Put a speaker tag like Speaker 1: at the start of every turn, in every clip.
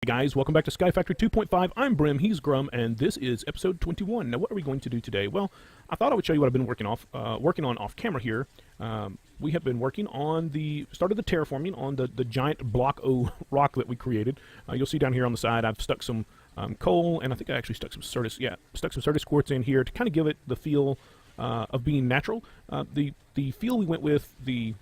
Speaker 1: Guys, welcome back to Sky Factory 2.5. I'm Brim, he's Grum, and this is episode 21. Now, what are we going to do today? Well, I thought I would show you what I've been working on off camera here. We have been working on started the terraforming on the giant block O rock that we created. You'll see down here on the side, I've stuck some coal, and I think I actually stuck some Certus quartz in here to kind of give it the feel of being natural. The feel we went with the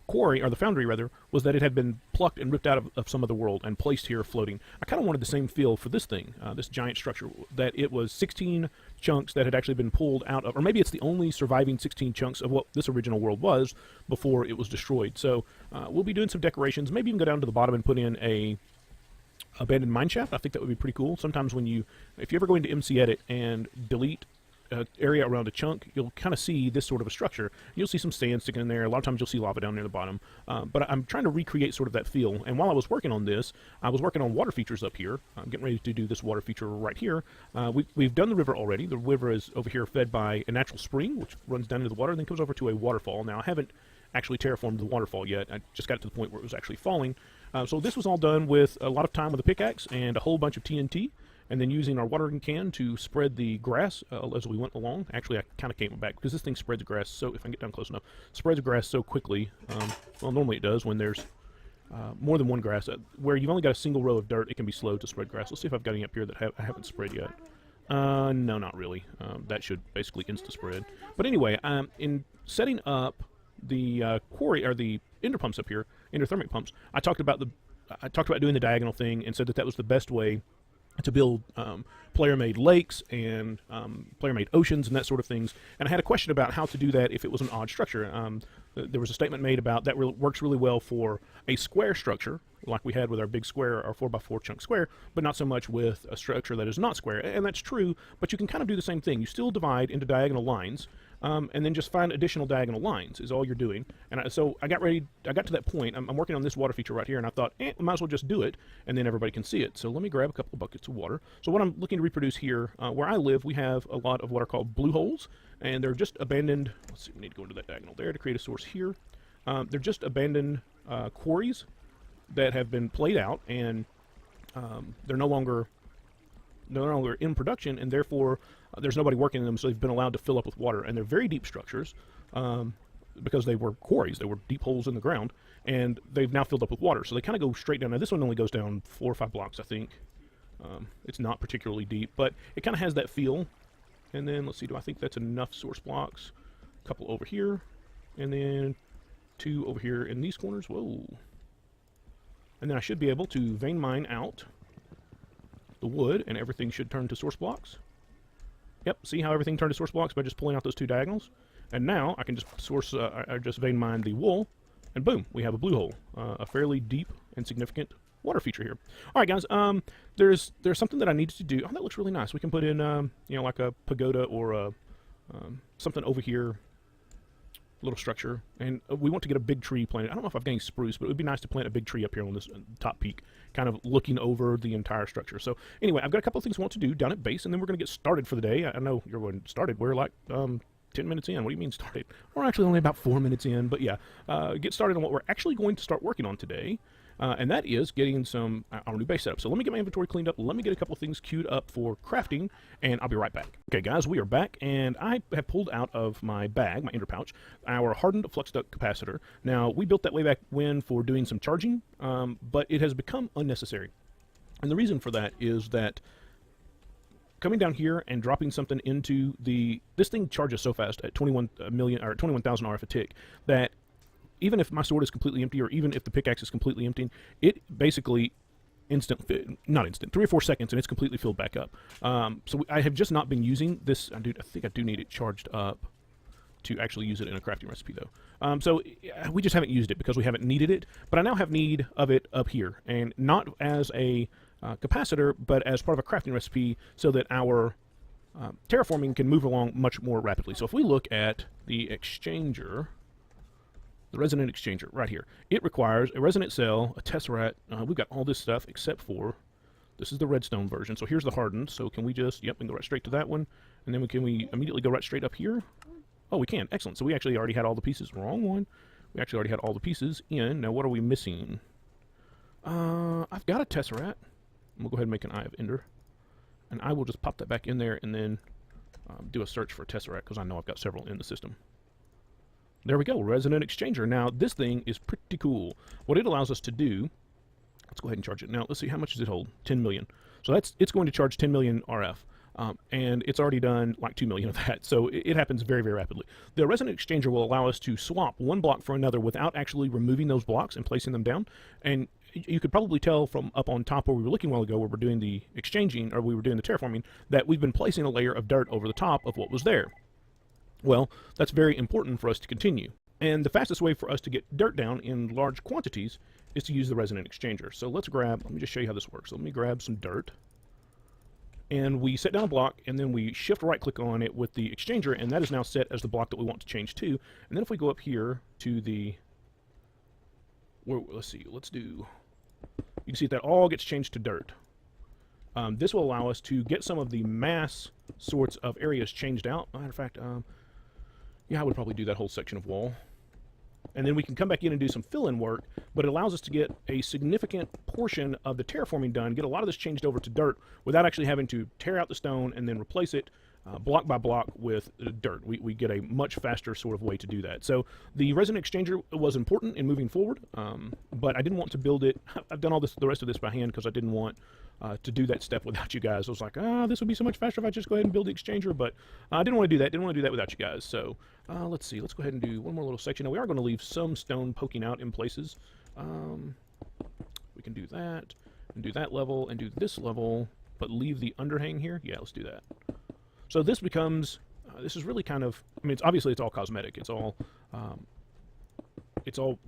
Speaker 1: quarry, or the foundry rather, was that it had been plucked and ripped out of some other world and placed here floating. I kind of wanted the same feel for this thing, this giant structure, that it was 16 chunks that had actually been pulled out of, or maybe it's the only surviving 16 chunks of what this original world was before it was destroyed. So we'll be doing some decorations, maybe even go down to the bottom and put in a abandoned mine shaft. I think that would be pretty cool. Sometimes if you ever go into MC Edit and delete area around a chunk, you'll kind of see this sort of a structure. You'll see some sand sticking in there. A lot of times you'll see lava down near the bottom. But I'm trying to recreate sort of that feel. And while I was working on this, I was working on water features up here. I'm getting ready to do this water feature right here. We've done the river already. The river is over here fed by a natural spring, which runs down into the water and then comes over to a waterfall. Now, I haven't actually terraformed the waterfall yet. I just got it to the point where it was actually falling. So this was all done with a lot of time with a pickaxe and a whole bunch of TNT. And then using our watering can to spread the grass as we went along. Actually, I kind of came back because this thing spreads grass so, if I can get down close enough, spreads grass so quickly. Well, normally it does when there's more than one grass. Where you've only got a single row of dirt, it can be slow to spread grass. Let's see if I've got any up here that I haven't spread yet. No, not really. That should basically insta-spread. But anyway, in setting up the quarry, or the ender pumps up here, endothermic pumps, I talked about doing the diagonal thing and said that was the best way to build player-made lakes and player-made oceans and that sort of things. And I had a question about how to do that if it was an odd structure. There was a statement made about that works really well for a square structure, like we had with our big square, our 4x4 chunk square, but not so much with a structure that is not square. And that's true, but you can kind of do the same thing. You still divide into diagonal lines, and then just find additional diagonal lines is all you're doing. And so I got to that point. I'm working on this water feature right here, and I thought, we might as well just do it, and then everybody can see it. So let me grab a couple of buckets of water. So what I'm looking to reproduce here, where I live, we have a lot of what are called blue holes, and they're just abandoned. Let's see, we need to go into that diagonal there to create a source here. They're just abandoned quarries that have been played out, and they're no longer in production, and therefore there's nobody working in them, so they've been allowed to fill up with water. And they're very deep structures because they were quarries. They were deep holes in the ground, and they've now filled up with water. So they kind of go straight down. Now this one only goes down 4 or 5 blocks, I think. It's not particularly deep, but it kind of has that feel. And then let's see, I think that's enough source blocks. A couple over here, and then 2 over here in these corners. Whoa. And then I should be able to vein mine out the wood, and everything should turn to source blocks. Yep, see how everything turned to source blocks by just pulling out those 2 diagonals? And now I can just just vein mine the wool, and boom, we have a blue hole. A fairly deep and significant water feature here. All right, guys, there's something that I needed to do. Oh, that looks really nice. We can put in, like a pagoda or something over here, little structure, and we want to get a big tree planted. I don't know if I've got any spruce, but it would be nice to plant a big tree up here on this top peak, kind of looking over the entire structure. So anyway, I've got a couple of things I want to do down at base, and then we're going to get started for the day. I know you're going started. We're like 10 minutes in. What do you mean started? We're actually only about 4 minutes in, but yeah, get started on what we're actually going to start working on today. And that is getting our new base setup. So let me get my inventory cleaned up. Let me get a couple of things queued up for crafting, and I'll be right back. Okay, guys, we are back, and I have pulled out of my bag, my ender pouch, our hardened flux duct capacitor. Now, we built that way back when for doing some charging, but it has become unnecessary. And the reason for that is that coming down here and dropping something into this thing charges so fast at 21,000 RF a tick that even if my sword is completely empty, or even if the pickaxe is completely empty, it basically not instant, 3 or 4 seconds, and it's completely filled back up. So I have just not been using this. I think I do need it charged up to actually use it in a crafting recipe, though. So we just haven't used it because we haven't needed it. But I now have need of it up here, and not as a capacitor, but as part of a crafting recipe, so that our terraforming can move along much more rapidly. So if we look at the exchanger, the Resonant exchanger right here, it requires a resonant cell, a tesseract. We've got all this stuff except for, this is the redstone version. So here's the hardened. So can we just, yep, we can go right straight to that one. And then can we immediately go right straight up here? Oh, we can. Excellent. So we actually already had all the pieces. Wrong one. We actually already had all the pieces in. Now what are we missing? I've got a tesseract. we'll go ahead and make an Eye of Ender. And I will just pop that back in there and then do a search for Tesseract, because I know I've got several in the system. There we go, Resonant Exchanger. Now, this thing is pretty cool. What it allows us to do, let's go ahead and charge it. Now, let's see, how much does it hold? 10 million. So it's going to charge 10 million RF. And it's already done like 2 million of that, so it happens very, very rapidly. The Resonant Exchanger will allow us to swap one block for another without actually removing those blocks and placing them down. And you could probably tell from up on top where we were looking a while ago, where we're doing the exchanging, or we were doing the terraforming, that we've been placing a layer of dirt over the top of what was there. Well, that's very important for us to continue. And the fastest way for us to get dirt down in large quantities is to use the Resonant Exchanger. So let me just show you how this works. So let me grab some dirt. And we set down a block, and then we shift right-click on it with the exchanger, and that is now set as the block that we want to change to. And then if we go up here to the, let's see, you can see that all gets changed to dirt. This will allow us to get some of the mass sorts of areas changed out. Matter of fact, yeah, I would probably do that whole section of wall. And then we can come back in and do some fill-in work, but it allows us to get a significant portion of the terraforming done, get a lot of this changed over to dirt without actually having to tear out the stone and then replace it block by block with dirt. We get a much faster sort of way to do that. So the Resonant Exchanger was important in moving forward, but I didn't want to build it. I've done the rest of this by hand because I didn't want to do that step without you guys. I was like, this would be so much faster if I just go ahead and build the exchanger, but I didn't want to do that. Didn't want to do that without you guys. So let's see. Let's go ahead and do one more little section. Now we are going to leave some stone poking out in places. We can do that, and do that level, and do this level, but leave the underhang here. Yeah, let's do that. So this becomes, this is really kind of, I mean, obviously it's all cosmetic. It's all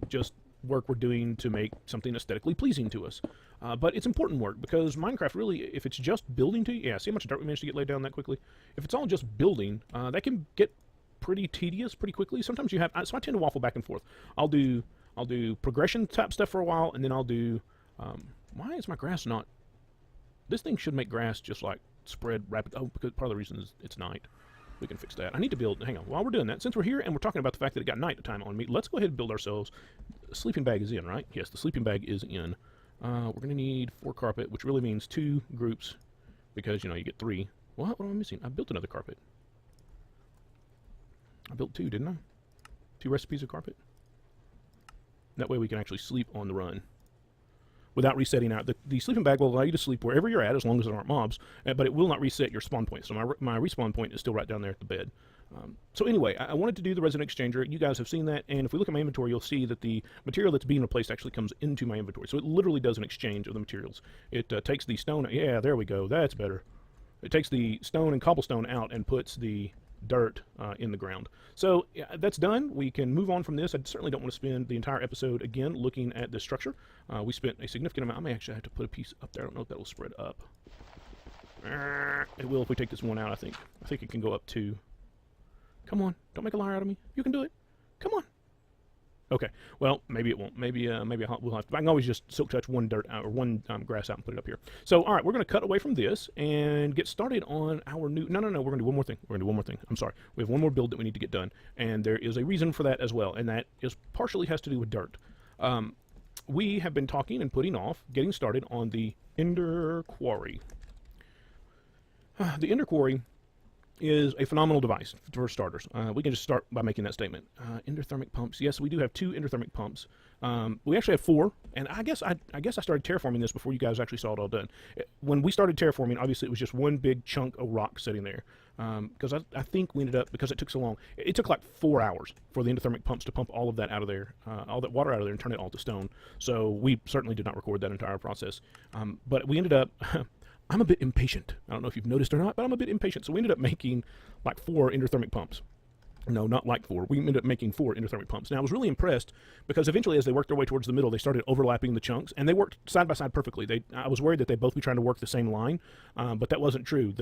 Speaker 1: just work we're doing to make something aesthetically pleasing to us. But it's important work, because Minecraft really, if it's just building to you, yeah, see how much dirt we managed to get laid down that quickly? If it's all just building, that can get pretty tedious pretty quickly. Sometimes you have, so I tend to waffle back and forth. I'll do progression type stuff for a while, and then I'll do, why is my grass not, this thing should make grass just like spread rapid. Oh, because part of the reason is it's night. We can fix that. I need to build, hang on, while we're doing that, since we're here and we're talking about the fact that it got night time on me, let's go ahead and build ourselves. The sleeping bag is in, right? Yes, the sleeping bag is in. We're going to need 4 carpet, which really means 2 groups, because, you know, you get 3. What am I missing? I built another carpet. I built 2, didn't I? 2 recipes of carpet. That way we can actually sleep on the run without resetting out. The sleeping bag will allow you to sleep wherever you're at, as long as there aren't mobs, but it will not reset your spawn point. So my respawn point is still right down there at the bed. So anyway, I wanted to do the Resonant Exchanger. You guys have seen that, and if we look at my inventory, you'll see that the material that's being replaced actually comes into my inventory. So it literally does an exchange of the materials. It takes the stone, yeah, there we go, that's better. It takes the stone and cobblestone out and puts the dirt in the ground. So yeah, that's done. We can move on from this. I certainly don't want to spend the entire episode again looking at this structure. We spent a significant amount. I may actually have to put a piece up there. I don't know if that will spread up. It will if we take this one out, I think. I think it can go up to... Come on, don't make a liar out of me. You can do it. Come on. Okay, well, maybe it won't. Maybe we'll have to. I can always just silk touch one dirt out, or one grass out and put it up here. So, all right, we're going to cut away from this and get started on our new. No, we're going to do one more thing. We're going to do one more thing. I'm sorry. We have one more build that we need to get done, and there is a reason for that as well, and that is partially has to do with dirt. We have been talking and putting off getting started on the Ender Quarry. The Ender Quarry is a phenomenal device for starters. We can just start by making that statement. Endothermic pumps. Yes, we do have 2 endothermic pumps. We actually have 4, and I guess I started terraforming this before you guys actually saw it all done. When we started terraforming, obviously it was just one big chunk of rock sitting there. Because I think we ended up, because it took so long, it took like 4 hours for the endothermic pumps to pump all of that out of there, all that water out of there and turn it all to stone. So we certainly did not record that entire process. But we ended up... I'm a bit impatient. I don't know if you've noticed or not, but I'm a bit impatient. So we ended up making like 4 endothermic pumps. No, not like 4. We ended up making 4 endothermic pumps. Now, I was really impressed because eventually, as they worked their way towards the middle, they started overlapping the chunks, and they worked side by side perfectly. I was worried that they'd both be trying to work the same line, but that wasn't true.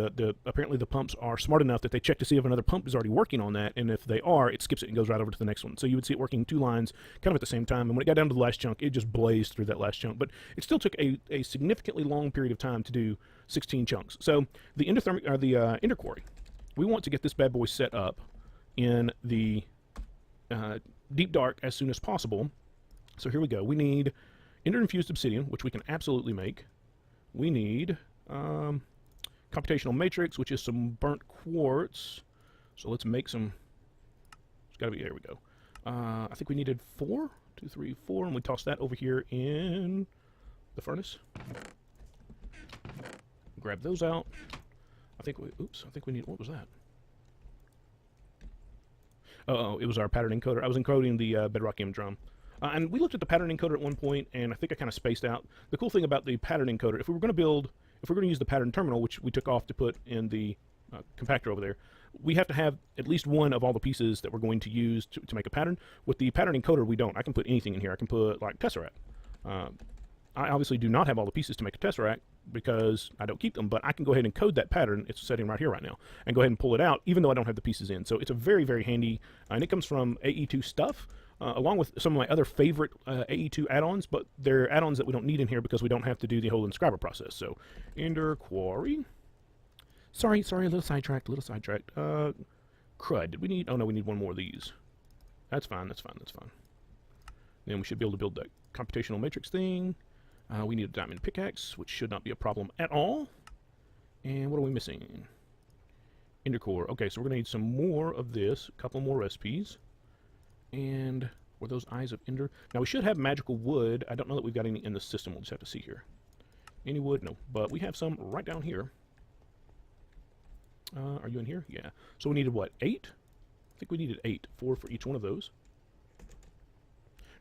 Speaker 1: Apparently, the pumps are smart enough that they check to see if another pump is already working on that, and if they are, it skips it and goes right over to the next one. So you would see it working 2 lines kind of at the same time, and when it got down to the last chunk, it just blazed through that last chunk. But it still took a significantly long period of time to do 16 chunks. So the endothermic, or the Ender Quarry, we want to get this bad boy set up in the deep dark as soon as possible. So here we go. We need ender infused obsidian, which we can absolutely make. we need computational matrix, which is some burnt quartz. So let's make some. It's got to be, there we go. I think we needed 4, 2, 3, 4, and we toss that over here in the furnace. Grab those out. I think we need, what was that? Oh, it was our pattern encoder. I was encoding the bedrockium drum. And we looked at the pattern encoder at one point, and I think I kind of spaced out. The cool thing about the pattern encoder, if we were going to use the pattern terminal, which we took off to put in the compactor over there, we have to have at least one of all the pieces that we're going to use to make a pattern. With the pattern encoder, we don't. I can put anything in here. I can put, like, tesseract. I obviously do not have all the pieces to make a tesseract because I don't keep them, but I can go ahead and code that pattern. It's setting right here right now, and go ahead and pull it out, even though I don't have the pieces in. So it's a very, very handy, and it comes from AE2 stuff, along with some of my other favorite AE2 add-ons, but they're add-ons that we don't need in here because we don't have to do the whole inscriber process. So, Ender Quarry. Sorry, a little sidetracked, crud. Did we need, oh no, we need one more of these. That's fine. Then we should be able to build that computational matrix thing. We need a diamond pickaxe, which should not be a problem at all. And what are we missing? Ender core. Okay, so we're going to need some more of this, a couple more recipes. And were those eyes of Ender? Now, we should have magical wood. I don't know that we've got any in the system. We'll just have to see here. Any wood? No. But we have some right down here. Are you in here? Yeah. So we needed what? 8? I think we needed 8. 4 for each one of those.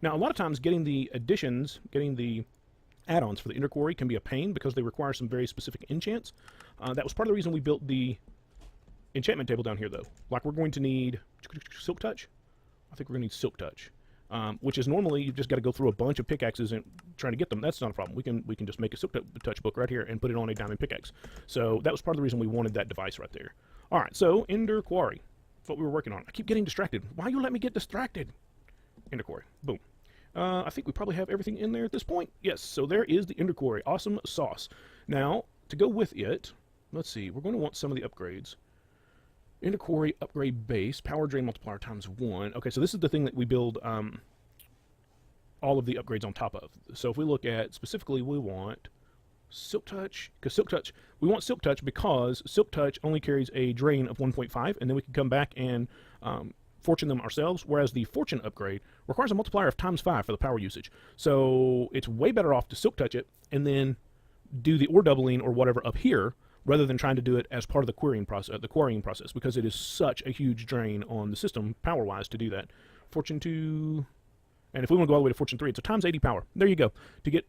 Speaker 1: Now, a lot of times getting the additions, getting the add-ons for the Ender Quarry can be a pain because they require some very specific enchants. That was part of the reason we built the enchantment table down here, though. Like, we're going to need Silk Touch. I think we're going to need Silk Touch, which is normally you've just got to go through a bunch of pickaxes and trying to get them. That's not a problem. We can just make a Silk Touch book right here and put it on a diamond pickaxe. So that was part of the reason we wanted that device right there. All right, so Ender Quarry. That's what we were working on. I keep getting distracted. Why you let me get distracted? Ender Quarry. Boom. I think we probably have everything in there at this point. Yes, so there is the Ender Quarry. Awesome sauce. Now, to go with it, let's see. We're going to want some of the upgrades. Ender Quarry upgrade base. Power drain multiplier times 1. Okay, so this is the thing that we build all of the upgrades on top of. So if we look at, specifically, we want Silk Touch. Because Silk Touch, we want Silk Touch because Silk Touch only carries a drain of 1.5, and then we can come back and fortune them ourselves, whereas the fortune upgrade requires a multiplier of times 5 for the power usage. So it's way better off to Silk Touch it and then do the ore doubling or whatever up here rather than trying to do it as part of the quarrying process, because it is such a huge drain on the system power-wise to do that. Fortune 2, and if we want to go all the way to Fortune 3, it's a times 80 power. There you go. To get,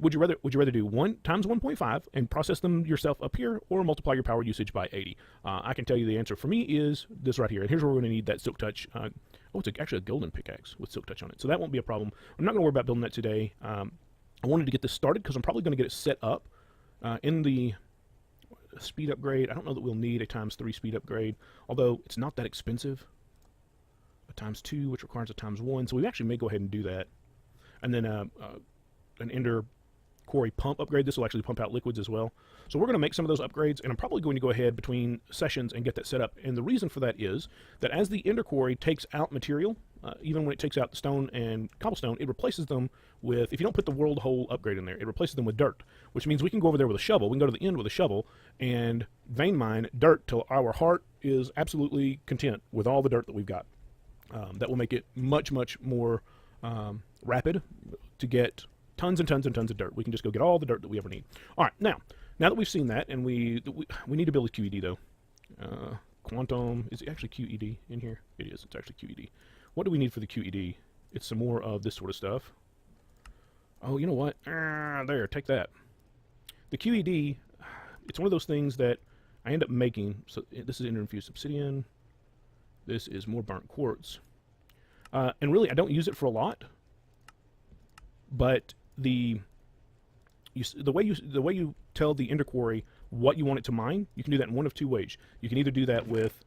Speaker 1: would you rather do 1 times 1.5 and process them yourself up here, or multiply your power usage by 80? I can tell you the answer for me is this right here. And here's where we're going to need that Silk Touch. Oh, it's actually a golden pickaxe with Silk Touch on it, so that won't be a problem. I'm not going to worry about building that today. I wanted to get this started because I'm probably going to get it set up in the speed upgrade. I don't know that we'll need a times 3 speed upgrade, although it's not that expensive. A times 2, which requires a times 1, so we actually may go ahead and do that. And then an Ender Quarry pump upgrade. This will actually pump out liquids as well. So we're going to make some of those upgrades, and I'm probably going to go ahead between sessions and get that set up. And the reason for that is that as the Ender Quarry takes out material, even when it takes out the stone and cobblestone, it replaces them with, if you don't put the world hole upgrade in there, it replaces them with dirt, which means we can go over there with a shovel. We can go to the end with a shovel and vein mine dirt till our heart is absolutely content with all the dirt that we've got. That will make it much, much more rapid to get tons and tons and tons of dirt. We can just go get all the dirt that we ever need. All right, now that we've seen that, and we need to build a QED though. Quantum, is it actually QED in here? It is. It's actually QED. What do we need for the QED? It's some more of this sort of stuff. Oh, you know what? There, take that. The QED, it's one of those things that I end up making. So this is infused obsidian. This is more burnt quartz. And really, I don't use it for a lot. But the way you tell the Ender Quarry what you want it to mine, you can do that in one of 2 ways. You can either do that with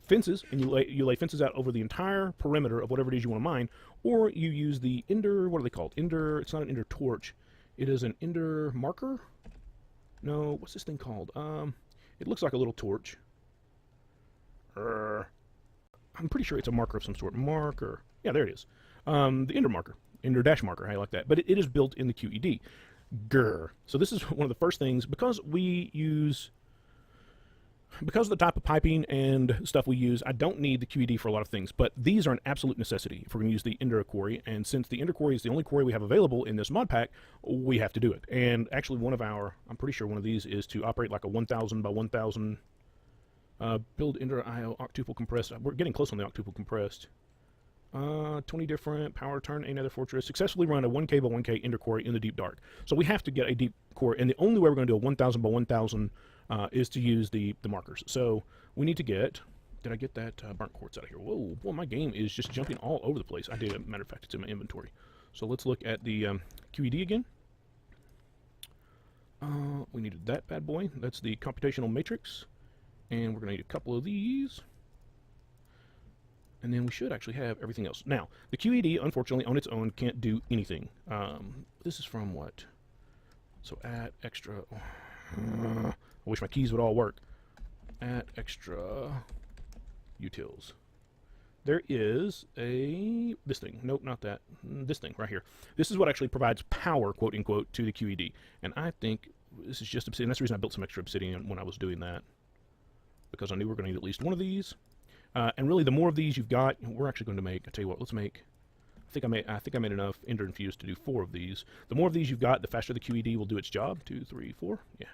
Speaker 1: fences, and you lay fences out over the entire perimeter of whatever it is you want to mine, or you use the Ender, what are they called? Ender, it's not an Ender torch. It is an Ender marker? No, what's this thing called? It looks like a little torch. I'm pretty sure it's a marker of some sort. Marker. Yeah, there it is. The Ender marker. Ender dash marker, how you like that. But it is built in the QED. Grr. So this is one of the first things, because of the type of piping and stuff we use, I don't need the QED for a lot of things, but these are an absolute necessity if we're going to use the Ender Quarry, and since the Ender Quarry is the only quarry we have available in this mod pack, we have to do it. And actually I'm pretty sure one of these is to operate like a 1000 by 1000 build Ender IO octuple compressed. We're getting close on the octuple compressed. 20 different power turn another fortress, successfully run a 1K by 1K Ender Quarry in the deep dark. So we have to get a deep core, and the only way we're going to do a 1000 by 1000 is to use the markers. So we need to get, did I get that burnt quartz out of here? Whoa, boy, my game is just jumping all over the place. I did, as a matter of fact, it's in my inventory. So let's look at the QED again. We needed that bad boy. That's the computational matrix, and we're going to need a couple of these. And then we should actually have everything else. Now, the QED, unfortunately, on its own, can't do anything. This is from what? So add extra... I wish my keys would all work. Add extra utils. There is this thing. Nope, not that. This thing right here. This is what actually provides power, quote unquote, to the QED. And I think this is just obsidian. That's the reason I built some extra obsidian when I was doing that, because I knew we were going to need at least one of these. And really, the more of these you've got, we're actually going to make. I tell you what, let's make. I think I made enough Ender Infused to do 4 of these. The more of these you've got, the faster the QED will do its job. 2, 3, 4. Yeah.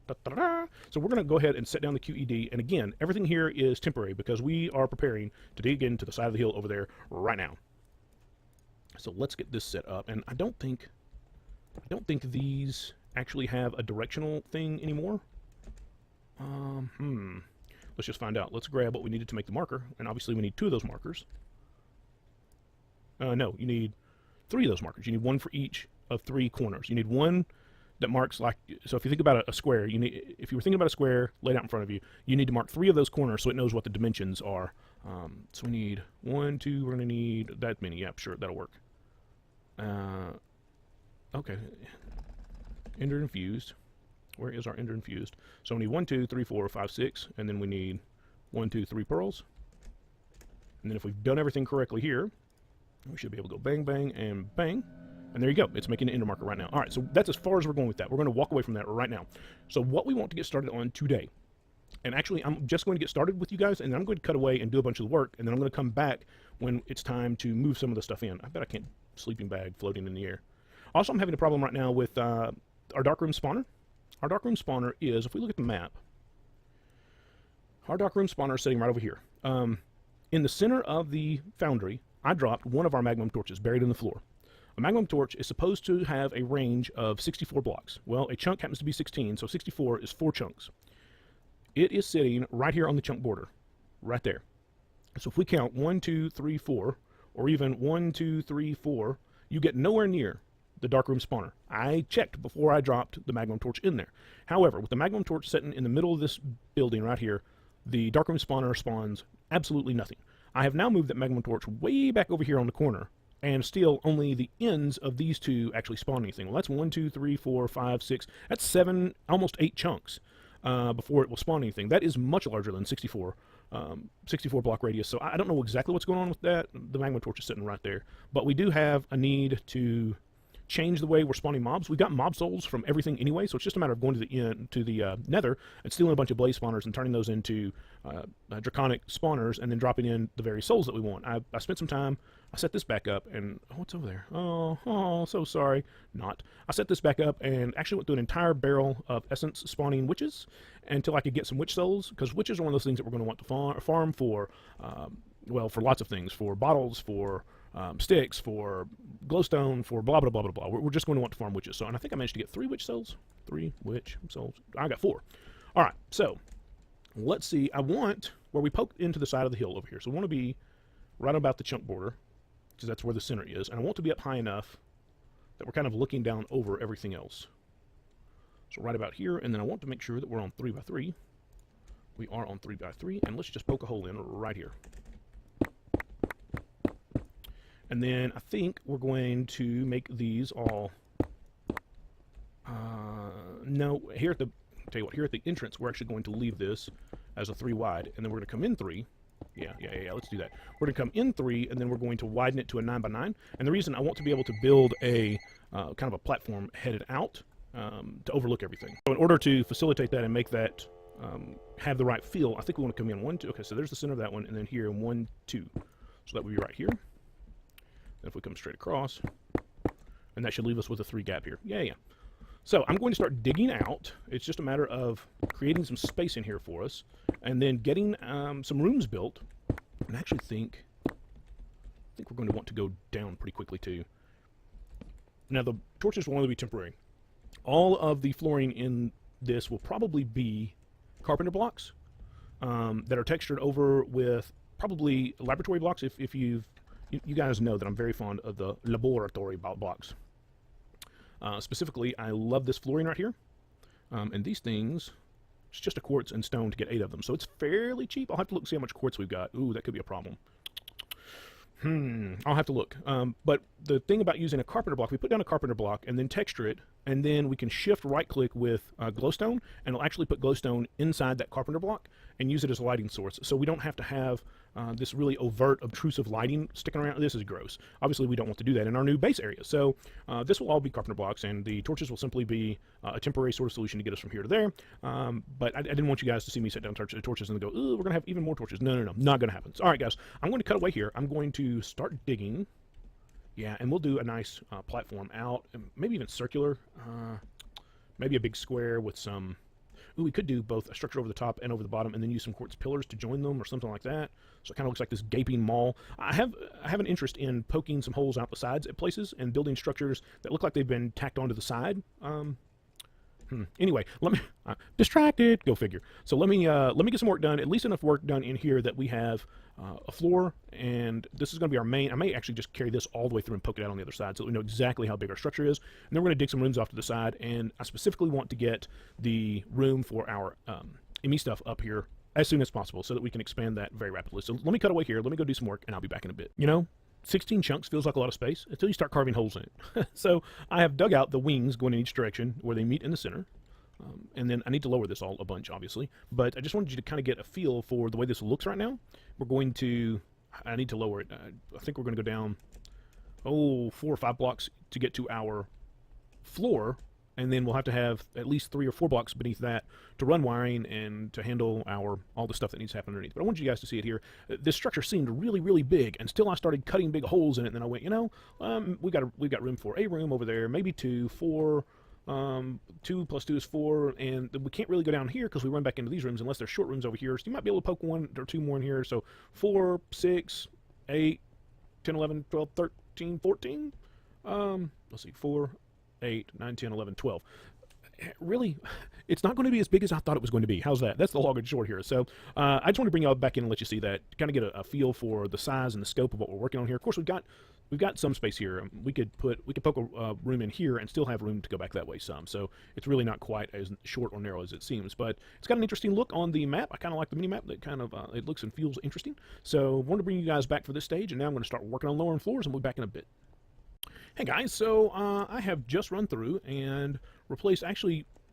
Speaker 1: Da, da, da. So we're going to go ahead and set down the QED. And again, everything here is temporary because we are preparing to dig into the side of the hill over there right now. So let's get this set up. And I don't think these actually have a directional thing anymore. Let's just find out. Let's grab what we needed to make the marker, and obviously we need 2 of those markers. No, you need 3 of those markers. You need 1 for each of 3 corners. You need 1 that marks, like, so if you think about a square, if you were thinking about a square laid out in front of you, you need to mark 3 of those corners so it knows what the dimensions are. So we need 1, 2, we're going to need that many. Yeah, sure, that'll work. Okay. Ender Infused. Where is our Ender Infused? So we need 1, 2, 3, 4, 5, 6, and then we need 1, 2, 3 pearls. And then if we've done everything correctly here, we should be able to go bang, bang, and bang. And there you go. It's making an ender marker right now. All right, so that's as far as we're going with that. We're going to walk away from that right now. So what we want to get started on today, and actually I'm just going to get started with you guys, and then I'm going to cut away and do a bunch of the work, and then I'm going to come back when it's time to move some of the stuff in. I bet I can't sleeping bag floating in the air. Also, I'm having a problem right now with our darkroom spawner. Our darkroom spawner is, if we look at the map, our darkroom spawner is sitting right over here. In the center of the foundry, I dropped one of our magma torches buried in the floor. A magma torch is supposed to have a range of 64 blocks. Well, a chunk happens to be 16, so 64 is 4 chunks. It is sitting right here on the chunk border, right there. So if we count 1, 2, 3, 4, or even 1, 2, 3, 4, you get nowhere near the darkroom spawner. I checked before I dropped the magma torch in there. However, with the magma torch sitting in the middle of this building right here, the darkroom spawner spawns absolutely nothing. I have now moved that magma torch way back over here on the corner, and still only the ends of these 2 actually spawn anything. Well, that's 1, 2, 3, 4, 5, 6. That's 7, almost 8 chunks before it will spawn anything. That is much larger than 64 block radius. So I don't know exactly what's going on with that. The magma torch is sitting right there, but we do have a need to change the way we're spawning mobs. We've got mob souls from everything anyway, so it's just a matter of going to the nether and stealing a bunch of blaze spawners and turning those into draconic spawners, and then dropping in the very souls that we want. I spent some time. I set this back up, and what's over there? Oh, so sorry. Not. I set this back up and actually went through an entire barrel of essence spawning witches until I could get some witch souls, because witches are one of those things that we're going to want to farm for, well, for lots of things, for bottles, for sticks, for glowstone, for blah, blah, blah, blah, blah. We're just going to want to farm witches. So, and I think I managed to get 3 witch souls. 3 witch souls. I got 4. All right, so let's see. I want where we poke into the side of the hill over here. So I want to be right about the chunk border, because that's where the center is. And I want to be up high enough that we're kind of looking down over everything else. So right about here, and then I want to make sure that we're on 3 by 3. We are on 3 by 3, and let's just poke a hole in right here. And then I think we're going to make these all, no, here at the, tell you what, here at the entrance, we're actually going to leave this as a 3 wide, and then we're going to come in 3, Yeah. Let's do that. We're going to come in 3, and then we're going to widen it to a 9 by 9. And the reason I want to be able to build a kind of a platform headed out to overlook everything. So in order to facilitate that and make that have the right feel, I think we want to come in 1, 2. Okay, so there's the center of that one, and then here 1, 2. So that would be right here. And if we come straight across, and that should leave us with a 3 gap here. Yeah. So I'm going to start digging out. It's just a matter of creating some space in here for us, and then getting some rooms built. And I actually think we're going to want to go down pretty quickly too. Now the torches will only be temporary. All of the flooring in this will probably be carpenter blocks that are textured over with probably laboratory blocks. If you guys know that I'm very fond of the laboratory blocks. Specifically, I love this flooring right here. And these things, it's just a quartz and stone to get 8 of them. So it's fairly cheap. I'll have to look and see how much quartz we've got. Ooh, that could be a problem. I'll have to look. But the thing about using a carpenter block, we put down a carpenter block and then texture it, and then we can shift right-click with glowstone, and it'll actually put glowstone inside that carpenter block and use it as a lighting source. So we don't have to have this really overt, obtrusive lighting sticking around. This is gross. Obviously, we don't want to do that in our new base area. So this will all be carpenter blocks, and the torches will simply be a temporary sort of solution to get us from here to there. But I didn't want you guys to see me set down torches and go, ooh, we're going to have even more torches. No, not going to happen. So, all right, guys, I'm going to cut away here. I'm going to start digging. Yeah, and we'll do a nice platform out, maybe even circular, maybe a big square with some... Ooh, we could do both a structure over the top and over the bottom, and then use some quartz pillars to join them or something like that. So it kind of looks like this gaping maw. I have an interest in poking some holes out the sides at places and building structures that look like they've been tacked onto the side. Anyway, let me distracted. Go figure. So let me get some work done. At least enough work done in here that we have a floor, and this is going to be our main. I may actually just carry this all the way through and poke it out on the other side so that we know exactly how big our structure is. And then we're going to dig some rooms off to the side. And I specifically want to get the room for our ME stuff up here as soon as possible so that we can expand that very rapidly. So let me cut away here. Let me go do some work, and I'll be back in a bit. 16 chunks feels like a lot of space until you start carving holes in it. So I have dug out the wings going in each direction where they meet in the center. And then I need to lower this all a bunch, obviously. But I just wanted you to kind of get a feel for the way this looks right now. I need to lower it. I think we're going to go down, 4 or 5 blocks to get to our floor. And then we'll have to have at least 3 or 4 blocks beneath that to run wiring and to handle all the stuff that needs to happen underneath. But I want you guys to see it here. This structure seemed really, really big, and still I started cutting big holes in it. And then I went, we've got room for a room over there, maybe 2, 4. 2 plus 2 is 4, and we can't really go down here because we run back into these rooms unless there's short rooms over here. So you might be able to poke 1 or 2 more in here. So 4, 6, 8, 10, 11, 12, 13, 14. Let's see, 4, 8, 9, 10, 11, 12. Really, it's not going to be as big as I thought it was going to be. How's that? That's the long and short here. So I just want to bring y'all back in and let you see that, kind of get a feel for the size and the scope of what we're working on here. Of course, we've got some space here. We could poke a room in here and still have room to go back that way some. So it's really not quite as short or narrow as it seems, but it's got an interesting look on the map. I kind of like the mini map. That kind of it looks and feels interesting. So I want to bring you guys back for this stage, and now I'm going to start working on lowering floors, and we'll be back in a bit. Hey guys, so I have just run through and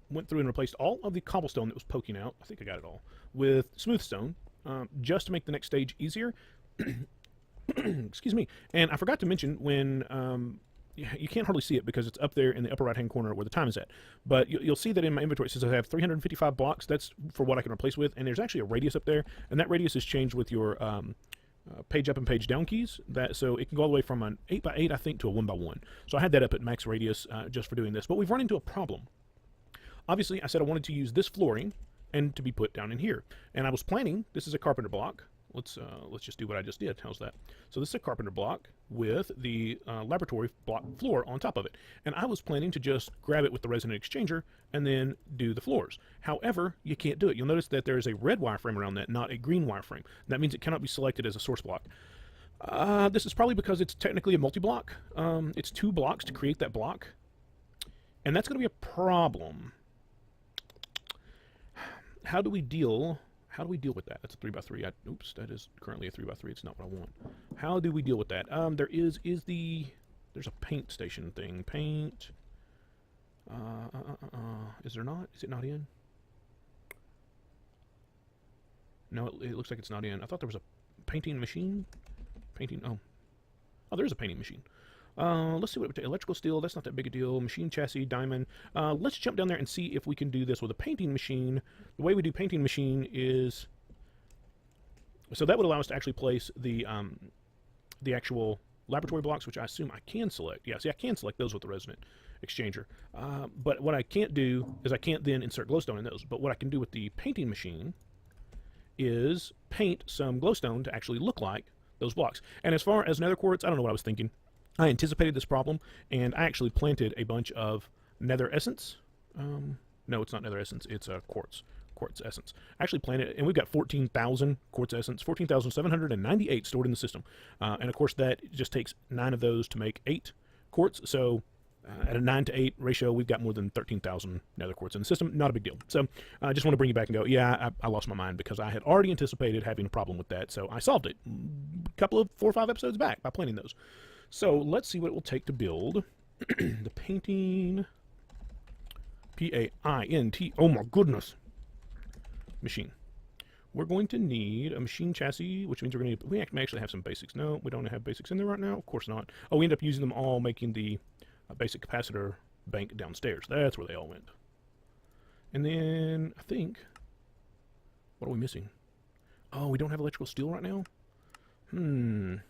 Speaker 1: went through and replaced all of the cobblestone that was poking out. I think I got it all with smooth stone, just to make the next stage easier. Excuse me. And I forgot to mention when you can't hardly see it because it's up there in the upper right hand corner where the time is at, but you'll see that in my inventory it says I have 355 blocks. That's for what I can replace with, and there's actually a radius up there, and that radius is changed with your page up and page down keys, so it can go all the way from an 8x8 I think to a 1x1. So I had that up at max radius just for doing this, but we've run into a problem. Obviously I said I wanted to use this flooring and to be put down in here, and I was planning, this is a carpenter block. Let's just do what I just did. How's that? So this is a carpenter block with the laboratory block floor on top of it. And I was planning to just grab it with the resonant exchanger and then do the floors. However, you can't do it. You'll notice that there is a red wireframe around that, not a green wireframe. That means it cannot be selected as a source block. This is probably because it's technically a multi-block. It's 2 blocks to create that block. And that's going to be a problem. How do we deal with that? That's a 3x3. Oops, that is currently a 3x3. It's not what I want. How do we deal with that? There's a paint station thing. Paint. Is there not? Is it not in? No, it looks like it's not in. I thought there was a painting machine. Painting, oh, there's a painting machine. Let's see what it would take. Electrical steel, that's not that big a deal. Machine chassis, diamond. Let's jump down there and see if we can do this with a painting machine. The way we do painting machine is... So that would allow us to actually place the actual laboratory blocks, which I assume I can select. Yeah, see, I can select those with the Resonant Exchanger. But what I can't do is I can't then insert glowstone in those. But what I can do with the painting machine is paint some glowstone to actually look like those blocks. And as far as nether quartz, I don't know what I was thinking. I anticipated this problem, and I actually planted a bunch of nether essence. No, it's not nether essence. It's quartz essence. I actually planted it, and we've got 14,000 quartz essence, 14,798 stored in the system. And of course, that just takes 9 of those to make 8 quartz. So at a 9 to 8 ratio, we've got more than 13,000 nether quartz in the system. Not a big deal. So I just want to bring you back and go, yeah, I lost my mind because I had already anticipated having a problem with that. So I solved it a couple of 4 or 5 episodes back by planting those. So let's see what it will take to build the painting P-A-I-N-T, oh my goodness, machine. We're going to need a machine chassis, which means we're going to, we actually have some basics. No, we don't have basics in there right now. Of course not. Oh, we end up using them all, making the basic capacitor bank downstairs. That's where they all went. And then I think, what are we missing? Oh, we don't have electrical steel right now? Weren't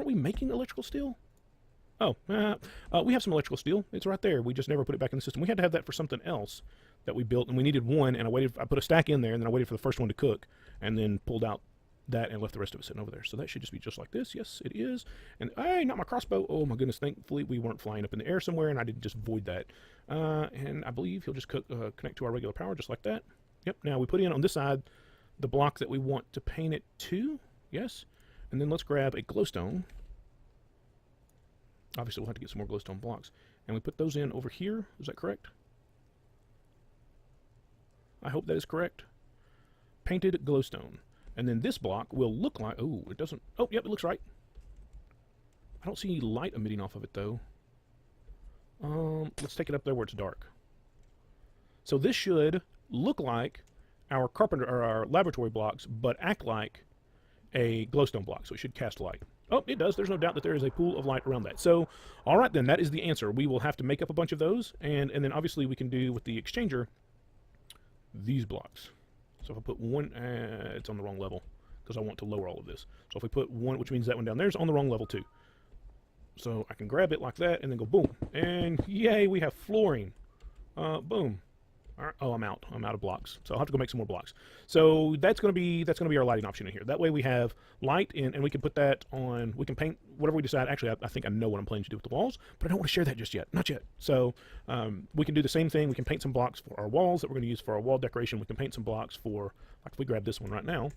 Speaker 1: we making electrical steel? Oh, we have some electrical steel. It's right there. We just never put it back in the system. We had to have that for something else that we built, and we needed one, and I put a stack in there, and then I waited for the first one to cook, and then pulled out that and left the rest of it sitting over there. So that should just be just like this. Yes, it is. And, hey, not my crossbow. Oh, my goodness. Thankfully, we weren't flying up in the air somewhere, and I didn't just void that. And I believe he'll just connect to our regular power just like that. Yep. Now, we put in on this side the block that we want to paint it to. Yes. And then let's grab a glowstone. Obviously, we'll have to get some more glowstone blocks. And we put those in over here. Is that correct? I hope that is correct. Painted glowstone. And then this block will look like... Oh, it doesn't... Oh, yep, it looks right. I don't see any light emitting off of it, though. Let's take it up there where it's dark. So this should look like our carpenter or our laboratory blocks, but act like a glowstone block, so it should cast light. Oh, it does. There's no doubt that there is a pool of light around that. So, all right, then, that is the answer. We will have to make up a bunch of those, and then obviously we can do with the exchanger these blocks. So if I put one, it's on the wrong level because I want to lower all of this. So if we put one, which means that one down there is on the wrong level too. So I can grab it like that and then go boom, and yay, we have flooring. Boom. All right. Oh, I'm out of blocks, so I'll have to go make some more blocks. So that's going to be our lighting option in here. That way we have light, and we can put that on. We can paint whatever we decide. Actually, I think I know what I'm planning to do with the walls, but I don't want to share that just yet. Not yet. So we can do the same thing. We can paint some blocks for our walls that we're going to use for our wall decoration. We can paint some blocks for, like if we grab this one right now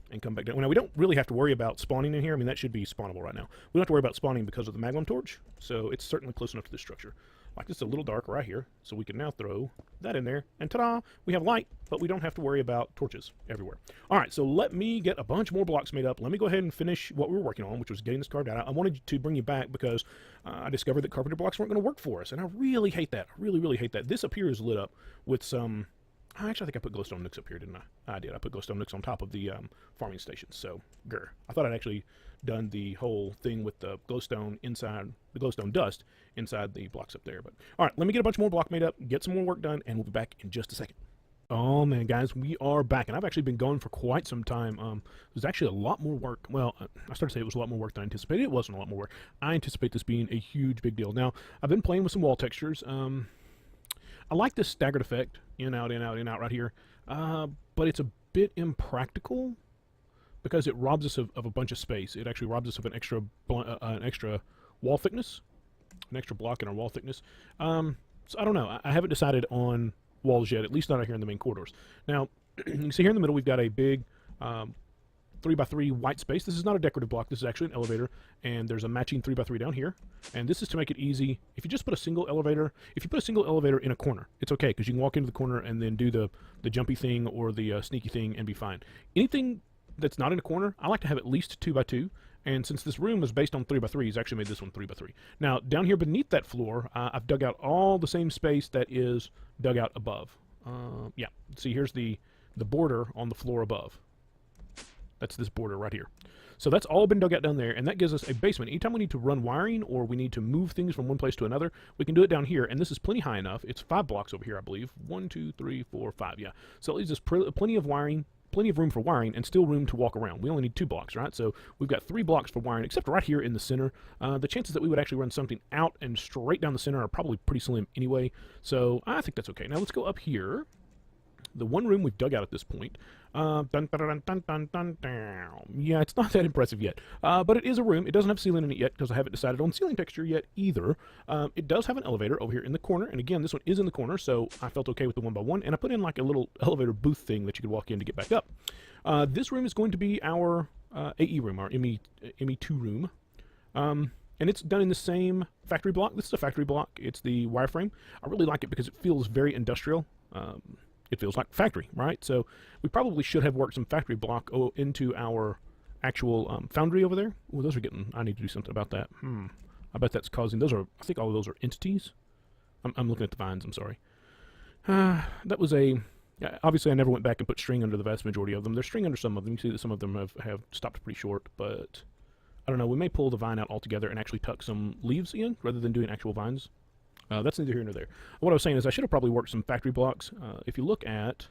Speaker 1: and come back down. Now, we don't really have to worry about spawning in here. I mean, that should be spawnable right now. We don't have to worry about spawning because of the magma torch, so it's certainly close enough to this structure. Like this is a little dark right here, so we can now throw that in there, and ta-da! We have light, but we don't have to worry about torches everywhere. All right, so let me get a bunch more blocks made up. Let me go ahead and finish what we were working on, which was getting this carved out. I wanted to bring you back because I discovered that carpenter blocks weren't going to work for us, and I really hate that. I really, really hate that. This up here is lit up with some... Actually, I think I put glowstone nooks up here, didn't I? I did. I put glowstone nooks on top of the farming stations, so grr. I thought I'd actually done the whole thing with the glowstone inside, the glowstone dust inside the blocks up there. But all right, let me get a bunch more block made up, get some more work done, and we'll be back in just a second. Oh man, guys, we are back, and I've actually been going for quite some time. There's actually a lot more work. Well, I started to say it was a lot more work than I anticipated. It wasn't a lot more work. I anticipate this being a huge, big deal. Now, I've been playing with some wall textures. I like this staggered effect, in, out, in, out, in, out right here, but it's a bit impractical because it robs us of a bunch of space. It actually robs us of an extra wall thickness, an extra block in our wall thickness. So I don't know. I haven't decided on walls yet, at least not out here in the main corridors. Now, you can see here in the middle we've got a big 3x3 white space. This is not a decorative block. This is actually an elevator, and there's a matching 3x3 down here. And this is to make it easy. If you just put a single elevator, in a corner, it's okay because you can walk into the corner and then do the jumpy thing or the sneaky thing and be fine. Anything that's not in a corner, I like to have at least 2x2. And since this room was based on 3x3, he's actually made this one 3x3. Now, down here beneath that floor, I've dug out all the same space that is dug out above. Yeah, see, here's the border on the floor above. That's this border right here. So that's all been dug out down there, and that gives us a basement. Anytime we need to run wiring or we need to move things from one place to another, we can do it down here, and this is plenty high enough. It's 5 blocks over here, I believe. 1, 2, 3, 4, 5, yeah. So it leaves us plenty of wiring, plenty of room for wiring, and still room to walk around. We only need 2 blocks, right? So we've got 3 blocks for wiring, except right here in the center. The chances that we would actually run something out and straight down the center are probably pretty slim anyway, so I think that's okay. Now let's go up here. The one room we've dug out at this point. Yeah, it's not that impressive yet, but it is a room. It doesn't have ceiling in it yet because I haven't decided on ceiling texture yet either. It does have an elevator over here in the corner, and again, this one is in the corner, so I felt okay with the 1x1, and I put in like a little elevator booth thing that you could walk in to get back up. This room is going to be our AE room, our ME2 room. And it's done in the same factory block. This is a factory block. It's the wireframe. I really like it because it feels very industrial. It feels like factory, right? So we probably should have worked some factory block into our actual foundry over there. Well, those are getting, I need to do something about that. I bet that's causing, those are, I think all of those are entities. I'm looking at the vines, I'm sorry. That was a, obviously I never went back and put string under the vast majority of them. There's string under some of them. You can see that some of them have stopped pretty short, but I don't know, we may pull the vine out altogether and actually tuck some leaves in rather than doing actual vines. That's neither here nor there. What I was saying is I should have probably worked some factory blocks. If you look at,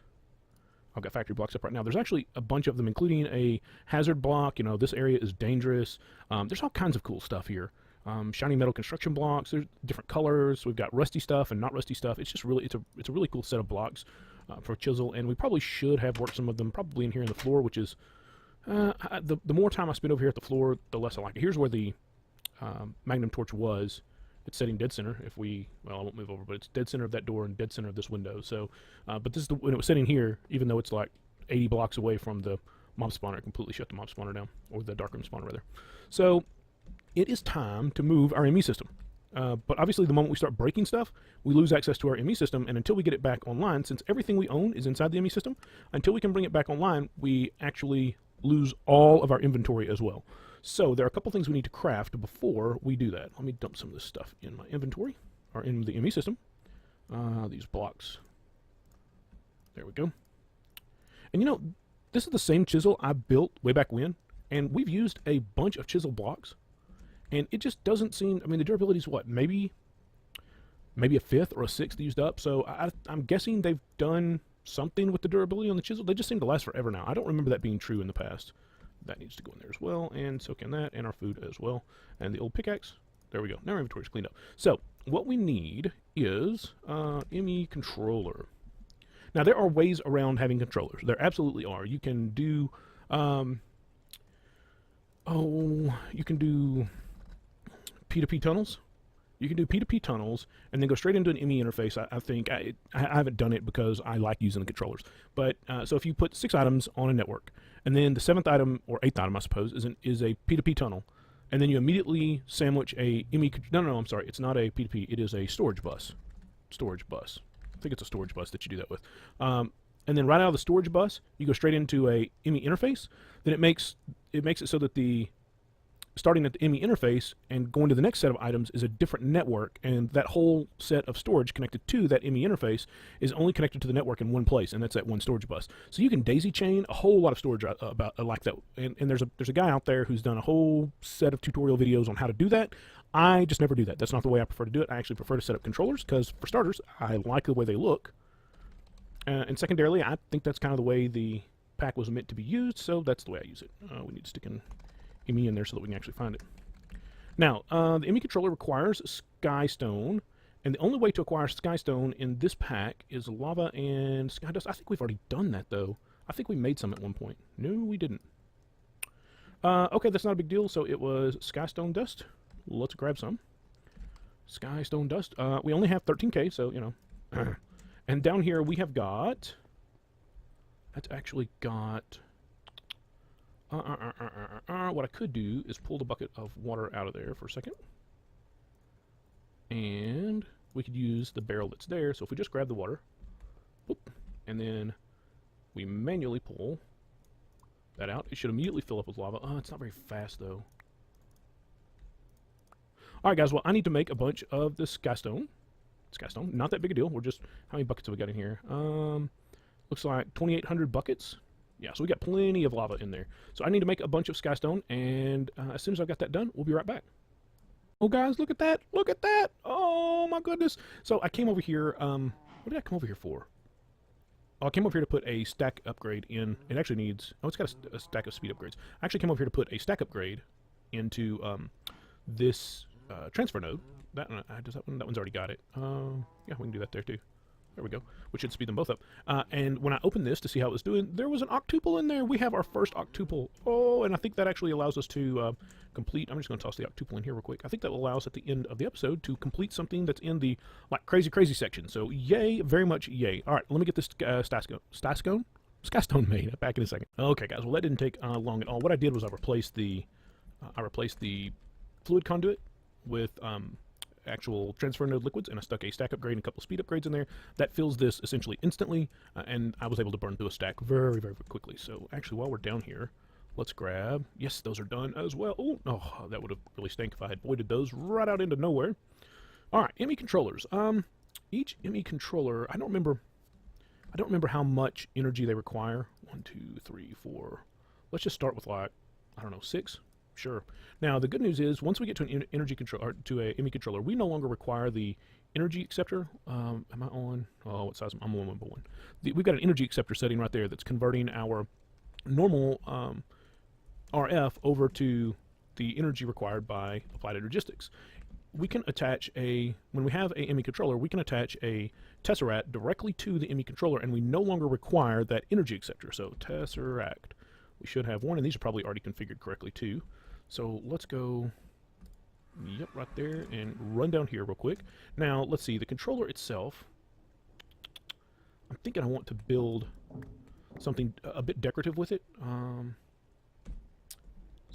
Speaker 1: I've got factory blocks up right now. There's actually a bunch of them, including a hazard block. You know, this area is dangerous. There's all kinds of cool stuff here. Shiny metal construction blocks. There's different colors. We've got rusty stuff and not rusty stuff. It's just really, it's a really cool set of blocks for chisel. And we probably should have worked some of them probably in here in the floor, which is the more time I spend over here at the floor, the less I like it. Here's where the magnum torch was. It's setting dead center. If we, well, I won't move over, but it's dead center of that door and dead center of this window. So, but this is when it was setting here, even though it's like 80 blocks away from the mob spawner, it completely shut the mob spawner down, or the darkroom spawner rather. So, it is time to move our ME system. But obviously, the moment we start breaking stuff, we lose access to our ME system, and until we get it back online, since everything we own is inside the ME system, until we can bring it back online, we actually lose all of our inventory as well. So there are a couple things we need to craft before we do that. Let me dump some of this stuff in my inventory, or in the ME system. These blocks. There we go. And you know, this is the same chisel I built way back when, and we've used a bunch of chisel blocks, and it just doesn't seem, I mean, the durability is what, maybe a fifth or a sixth used up, so I'm guessing they've done something with the durability on the chisel. They just seem to last forever now. I don't remember that being true in the past. That needs to go in there as well, and soak in that, and our food as well. And the old pickaxe. There we go. Now our inventory's cleaned up. So, what we need is ME controller. Now, there are ways around having controllers. There absolutely are. You can do, you can do P2P tunnels. You can do P2P tunnels and then go straight into an ME interface. I think I haven't done it because I like using the controllers. But so if you put 6 items on a network, and then the 7th item or 8th item, I suppose, is a P2P tunnel, and then you immediately sandwich a ME. No, I'm sorry, it's not a P2P. It is a storage bus. Storage bus. I think it's a storage bus that you do that with. And then right out of the storage bus, you go straight into a ME interface. Then it makes it so that the starting at the ME interface and going to the next set of items is a different network, and that whole set of storage connected to that ME interface is only connected to the network in one place, and that's that one storage bus. So you can daisy chain a whole lot of storage like that, and there's a guy out there who's done a whole set of tutorial videos on how to do that. I just never do that. That's not the way I prefer to do it. I actually prefer to set up controllers because, for starters, I like the way they look, and secondarily, I think that's kind of the way the pack was meant to be used, so that's the way I use it. We need to stick in ME in there so that we can actually find it. Now, the ME controller requires Skystone, and the only way to acquire Skystone in this pack is lava and skydust. I think we've already done that, though. I think we made some at one point. No, we didn't. Okay, that's not a big deal. So it was Skystone dust. Let's grab some. Skystone dust. We only have 13k, so, you know. And down here we have got... That's actually got... What I could do is pull the bucket of water out of there for a second. And we could use the barrel that's there. So if we just grab the water, whoop, and then we manually pull that out, it should immediately fill up with lava. It's not very fast though. Alright guys, well I need to make a bunch of the Skystone. Skystone, not that big a deal. We're just, how many buckets have we got in here? Looks like 2,800 buckets. Yeah, so we got plenty of lava in there. So I need to make a bunch of skystone, and as soon as I've got that done, we'll be right back. Oh, guys, look at that! Look at that! Oh my goodness! So I came over here. What did I come over here for? Oh, I came over here to put a stack upgrade in. It actually needs. Oh, it's got a stack of speed upgrades. I actually came over here to put a stack upgrade into this transfer node. That does that one? That one's already got it. Yeah, we can do that there too. There we go. Which should speed them both up. And when I opened this to see how it was doing, there was an octuple in there. We have our first octuple. Oh, and I think that actually allows us to complete. I'm just going to toss the octuple in here real quick. I think that will allow us at the end of the episode to complete something that's in the like crazy section. So yay, very much yay. All right, let me get this skystone made. Back in a second. Okay, guys. Well, that didn't take long at all. What I did was I replaced the fluid conduit with actual transfer node liquids, and I stuck a stack upgrade and a couple of speed upgrades in there. That fills this essentially instantly, and I was able to burn through a stack very quickly. So actually, while we're down here, let's grab. Yes, those are done as well. Oh, no, that would have really stank if I had voided those right out into nowhere. All right, ME controllers. Each ME controller, I don't remember how much energy they require. 1, 2, 3, 4. Let's just start with like, I don't know, 6. Sure. Now the good news is once we get to an energy controller, to a ME controller, we no longer require the energy acceptor. Am I on? Oh, what size? I'm on 1x1. We've got an energy acceptor setting right there that's converting our normal RF over to the energy required by applied energistics. We can attach when we have a ME controller, we can attach a tesseract directly to the ME controller, and we no longer require that energy acceptor. So tesseract, we should have one, and these are probably already configured correctly too. So let's go, yep, right there, and run down here real quick. Now, let's see, the controller itself, I'm thinking I want to build something a bit decorative with it. So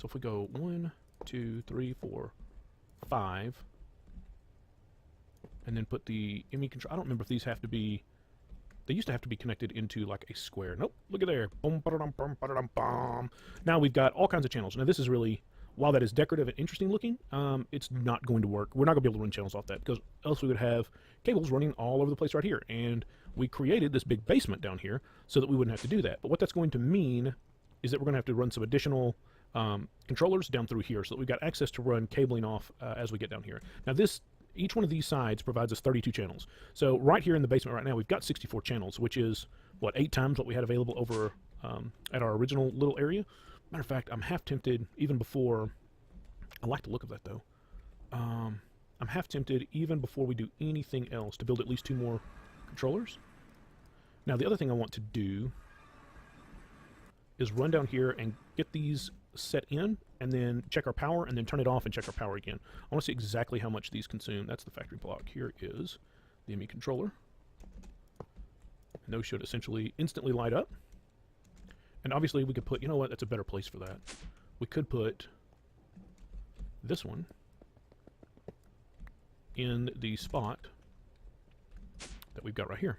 Speaker 1: if we go 1, 2, 3, 4, 5, and then put the ME control, I don't remember if these have to be, they used to have to be connected into like a square. Nope, look at there. Boom, ba-da-dum, bum, ba-da-dum, bum. Now we've got all kinds of channels. Now this is really, while that is decorative and interesting looking, it's not going to work. We're not going to be able to run channels off that, because else we would have cables running all over the place right here. And we created this big basement down here so that we wouldn't have to do that. But what that's going to mean is that we're going to have to run some additional controllers down through here so that we've got access to run cabling off as we get down here. Now each one of these sides provides us 32 channels. So right here in the basement right now, we've got 64 channels, which is, what, 8 times what we had available over at our original little area. Matter of fact, I'm half tempted, even before, I like the look of that though, I'm half tempted, even before we do anything else, to build at least 2 more controllers. Now the other thing I want to do is run down here and get these set in, and then check our power, and then turn it off and check our power again. I want to see exactly how much these consume. That's the factory block. Here is the ME controller. And those should essentially instantly light up. And obviously we could put, you know what, that's a better place for that. We could put this one in the spot that we've got right here.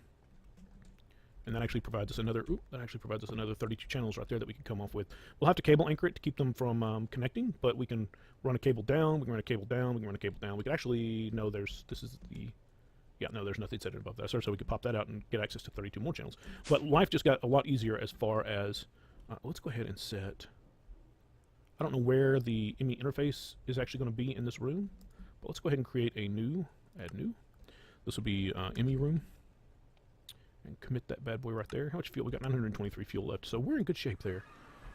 Speaker 1: And that actually provides us another, 32 channels right there that we can come off with. We'll have to cable anchor it to keep them from connecting, but we can run a cable down, we can run a cable down, we can run a cable down. We could actually, no, there's nothing set above that, so we could pop that out and get access to 32 more channels. But life just got a lot easier as far as, let's go ahead and set, I don't know where the ME interface is actually going to be in this room, but let's go ahead and create a new, add new. This will be ME room. And commit that bad boy right there. How much fuel? We got 923 fuel left, so we're in good shape there.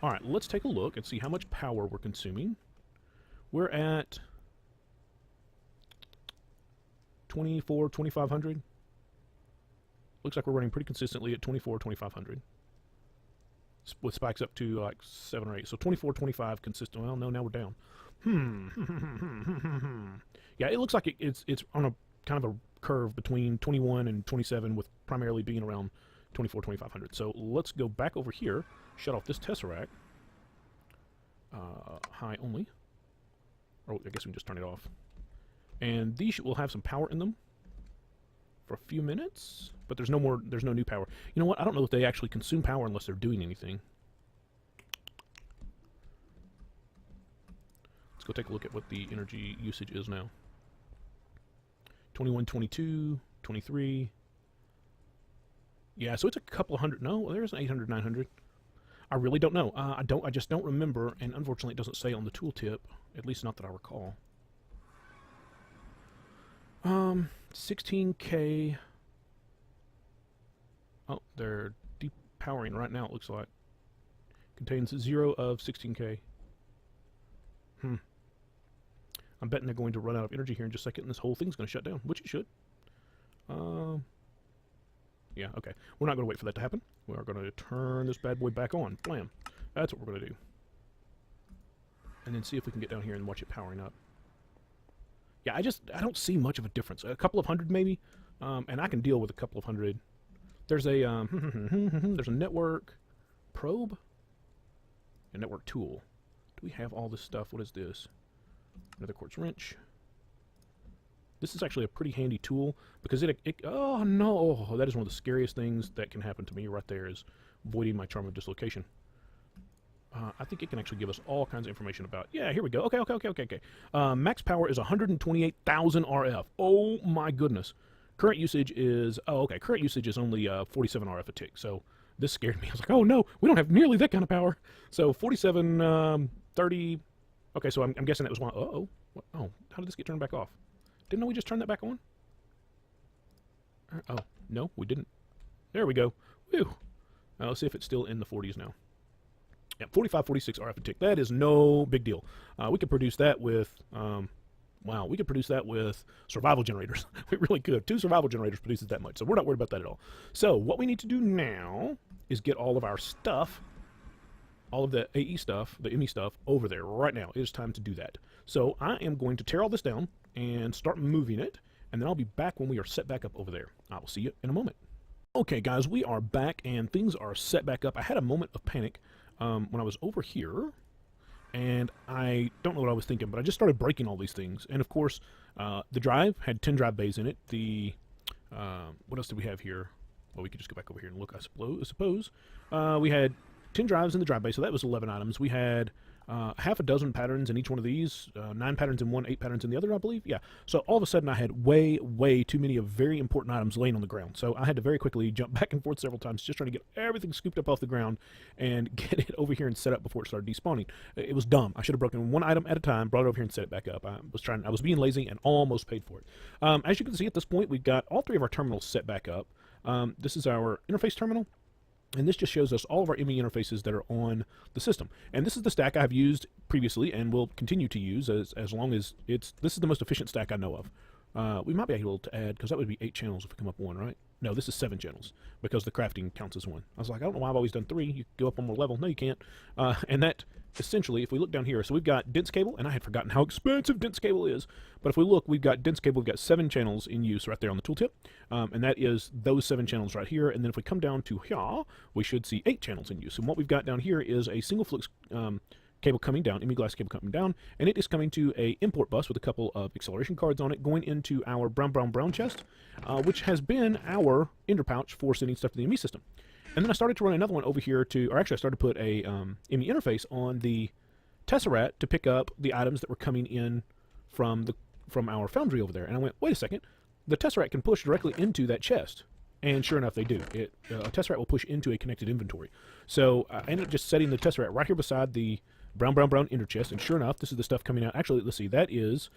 Speaker 1: All right, let's take a look and see how much power we're consuming. We're at 2500. Looks like we're running pretty consistently at 2500. With spikes up to like 7 or 8. So 25 consistent. Well, no, now we're down. Yeah, it looks like it's on a kind of a curve between 21 and 27, with primarily being around 2500. So let's go back over here, shut off this tesseract, high only, or I guess we can just turn it off. And these will have some power in them for a few minutes, but there's no new power. You know what? I don't know if they actually consume power unless they're doing anything. Let's go take a look at what the energy usage is now. 21, 22, 23. Yeah, so it's a couple hundred. No, there's an 800, 900. I really don't know. I just don't remember, and unfortunately it doesn't say on the tooltip, at least not that I recall. 16K. Oh, they're depowering right now, it looks like. Contains 0 of 16K. I'm betting they're going to run out of energy here in just a second, and this whole thing's going to shut down, which it should. Yeah, okay. We're not going to wait for that to happen. We are going to turn this bad boy back on. Blam. That's what we're going to do. And then see if we can get down here and watch it powering up. Yeah, I don't see much of a difference. A couple of hundred maybe, and I can deal with a couple of hundred. There's a there's a network probe, a network tool. Do we have all this stuff? What is this? Another quartz wrench. This is actually a pretty handy tool because oh no, that is one of the scariest things that can happen to me right there, is voiding my charm of dislocation. I think it can actually give us all kinds of information about. Yeah, here we go. Okay. Max power is 128,000 RF. Oh my goodness. Current usage is current usage is only 47 RF a tick. So this scared me. I was like, oh no, we don't have nearly that kind of power. So 47, 30. Okay, so I'm guessing that was one. Oh, how did this get turned back off? Didn't know we just turned that back on? Oh, no, we didn't. There we go. Whew. Now let's see if it's still in the 40s now. Yeah, 45, 46 RF a tick. That is no big deal. We could produce that with, we could produce that with survival generators. We really could. 2 survival generators produces that much, so we're not worried about that at all. So what we need to do now is get all of our stuff, all of the AE stuff, the ME stuff, over there right now. It is time to do that. So I am going to tear all this down and start moving it, and then I'll be back when we are set back up over there. I will see you in a moment. Okay, guys, we are back, and things are set back up. I had a moment of panic when I was over here, and I don't know what I was thinking, but I just started breaking all these things. And of course, the drive had 10 drive bays in it. The what else did we have here? Well, we could just go back over here and look, I suppose. We had 10 drives in the drive bay, so that was 11 items. We had half a dozen patterns in each one of these, 9 patterns in one, 8 patterns in the other, I believe. Yeah. So all of a sudden I had way too many of very important items laying on the ground. So I had to very quickly jump back and forth several times, just trying to get everything scooped up off the ground and get it over here and set up before it started despawning. It was dumb. I should have broken one item at a time, brought it over here and set it back up. I was being lazy and almost paid for it. As you can see at this point, we've got all 3 of our terminals set back up. This is our interface terminal. And this just shows us all of our ME interfaces that are on the system. And this is the stack I've used previously and will continue to use as long as this is the most efficient stack I know of. We might be able to add, because that would be 8 channels if we come up 1, right? No, this is 7 channels because the crafting counts as 1. I was like, I don't know why I've always done 3. You go up one more level. No, you can't. And that, essentially, if we look down here, so we've got dense cable, and I had forgotten how expensive dense cable is. But if we look, we've got dense cable, we've got 7 channels in use right there on the tooltip. And that is those 7 channels right here. And then if we come down to here, we should see 8 channels in use. And what we've got down here is a single flux cable coming down, ME glass cable coming down, and it is coming to a import bus with a couple of acceleration cards on it, going into our brown chest, which has been our ender pouch for sending stuff to the ME system. And then I started to run another one over here I started to put a ME interface on the Tesseract to pick up the items that were coming in from our foundry over there. And I went, wait a second, the Tesseract can push directly into that chest. And sure enough, they do. A Tesseract will push into a connected inventory. So I ended up just setting the Tesseract right here beside the brown ender chest, and sure enough, this is the stuff coming out. Actually, let's see, that is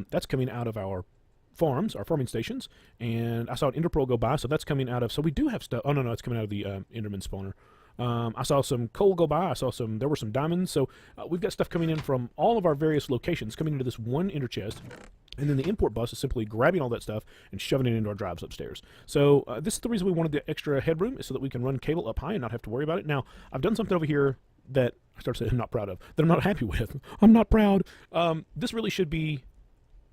Speaker 1: that's coming out of our farms, our farming stations, and I saw an ender pearl go by, so that's coming out of. So we do have stuff. Oh no, it's coming out of the Enderman spawner. I saw some coal go by. There were some diamonds. So we've got stuff coming in from all of our various locations coming into this one ender chest. And then the import bus is simply grabbing all that stuff and shoving it into our drives upstairs. So this is the reason we wanted the extra headroom, is so that we can run cable up high and not have to worry about it. Now, I've done something over here that I started saying I'm not proud of, that I'm not happy with. I'm not proud. This really should be,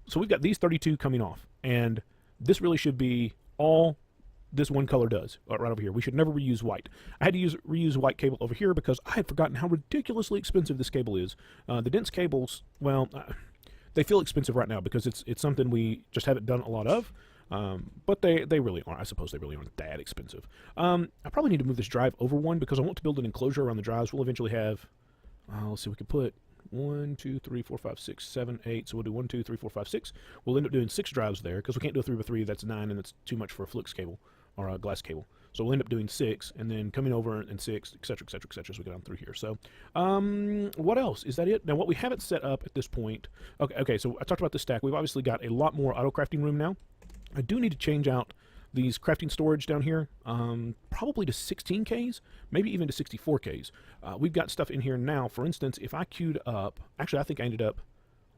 Speaker 1: so we've got these 32 coming off, and this really should be all this one color does, right over here. We should never reuse white. I had to reuse white cable over here because I had forgotten how ridiculously expensive this cable is. The dense cables, well, they feel expensive right now because it's something we just haven't done a lot of. But they really aren't. I suppose they really aren't that expensive. I probably need to move this drive over one because I want to build an enclosure around the drives. We'll eventually have, let's see, we can put 1, 2, 3, 4, 5, 6, 7, 8. So we'll do 1, 2, 3, 4, 5, 6. We'll end up doing 6 drives there because we can't do a 3x3. That's 9, and that's too much for a flux cable or a glass cable. So we'll end up doing 6, and then coming over and 6, etc., etc., etc., as we go down through here. So, what else? Is that it? Now, what we haven't set up at this point... Okay, so I talked about the stack. We've obviously got a lot more auto-crafting room now. I do need to change out these crafting storage down here, probably to 16Ks, maybe even to 64Ks. We've got stuff in here now. For instance, if I queued up... Actually, I think I ended up...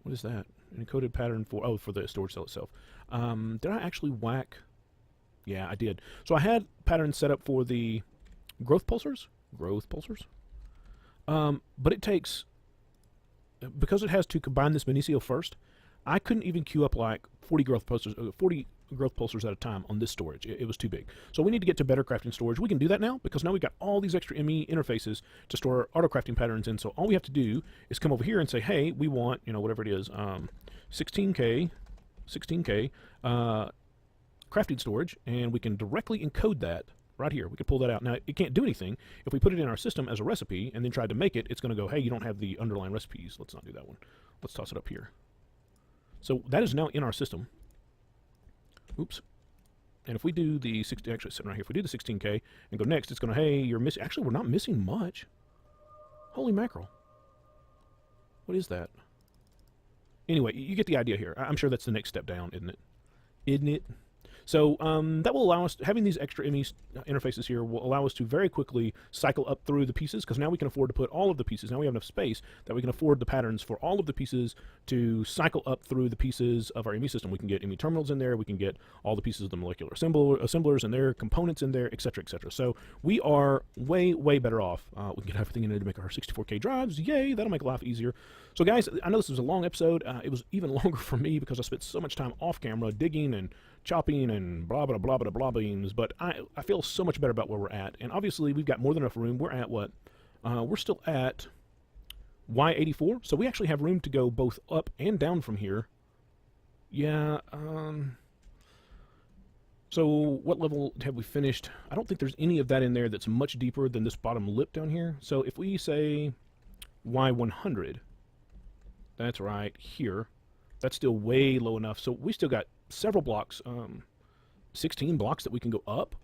Speaker 1: What is that? An encoded pattern for... Oh, for the storage cell itself. Did I actually whack... Yeah, I did. So I had patterns set up for the growth pulsars. But it takes... Because it has to combine this Benicio first, I couldn't even queue up like 40 growth pulsars at a time on this storage. It was too big. So we need to get to better crafting storage. We can do that now because now we've got all these extra ME interfaces to store auto crafting patterns in. So all we have to do is come over here and say, hey, we want, whatever it is, 16K crafting storage, and we can directly encode that right here. We can pull that out. Now, it can't do anything. If we put it in our system as a recipe and then tried to make it, it's going to go, hey, you don't have the underlying recipes. Let's not do that one. Let's toss it up here. So that is now in our system. Oops. And if we do the 16, actually it's sitting right here. If we do the 16K and go next, it's going to, hey, you're missing. Actually, we're not missing much. Holy mackerel. What is that? Anyway, you get the idea here. I'm sure that's the next step down, isn't it? Isn't it? So that will allow us, having these extra ME interfaces here will allow us to very quickly cycle up through the pieces, because now we can afford to put all of the pieces. Now we have enough space that we can afford the patterns for all of the pieces to cycle up through the pieces of our ME system. We can get ME terminals in there, we can get all the pieces of the molecular assemblers and their components in there, etc., etc. So we are way, way better off. We can get everything in there to make our 64K drives. Yay, that'll make life easier. So guys, I know this was a long episode. It was even longer for me because I spent so much time off camera digging and chopping and blah, blah, blah, blah, blah, beans, but I feel so much better about where we're at. And obviously, we've got more than enough room. We're at what? We're still at Y84, so we actually have room to go both up and down from here. Yeah, so what level have we finished? I don't think there's any of that in there that's much deeper than this bottom lip down here. So if we say Y100, that's right here, that's still way low enough. So we still got several blocks, 16 blocks that we can go up,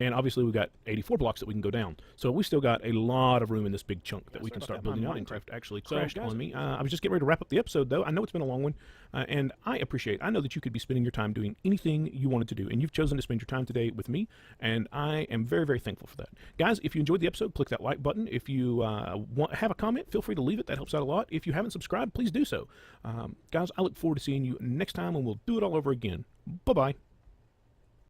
Speaker 1: and obviously we've got 84 blocks that we can go down. So we still got a lot of room in this big chunk that we can start building out. Minecraft actually crashed on me. I was just getting ready to wrap up the episode, though. I know it's been a long one, and I know that you could be spending your time doing anything you wanted to do, and you've chosen to spend your time today with me, and I am very, very thankful for that. Guys, if you enjoyed the episode, click that like button. If you have a comment, feel free to leave it. That helps out a lot. If you haven't subscribed, please do so. Guys, I look forward to seeing you next time, and we'll do it all over again. Bye-bye.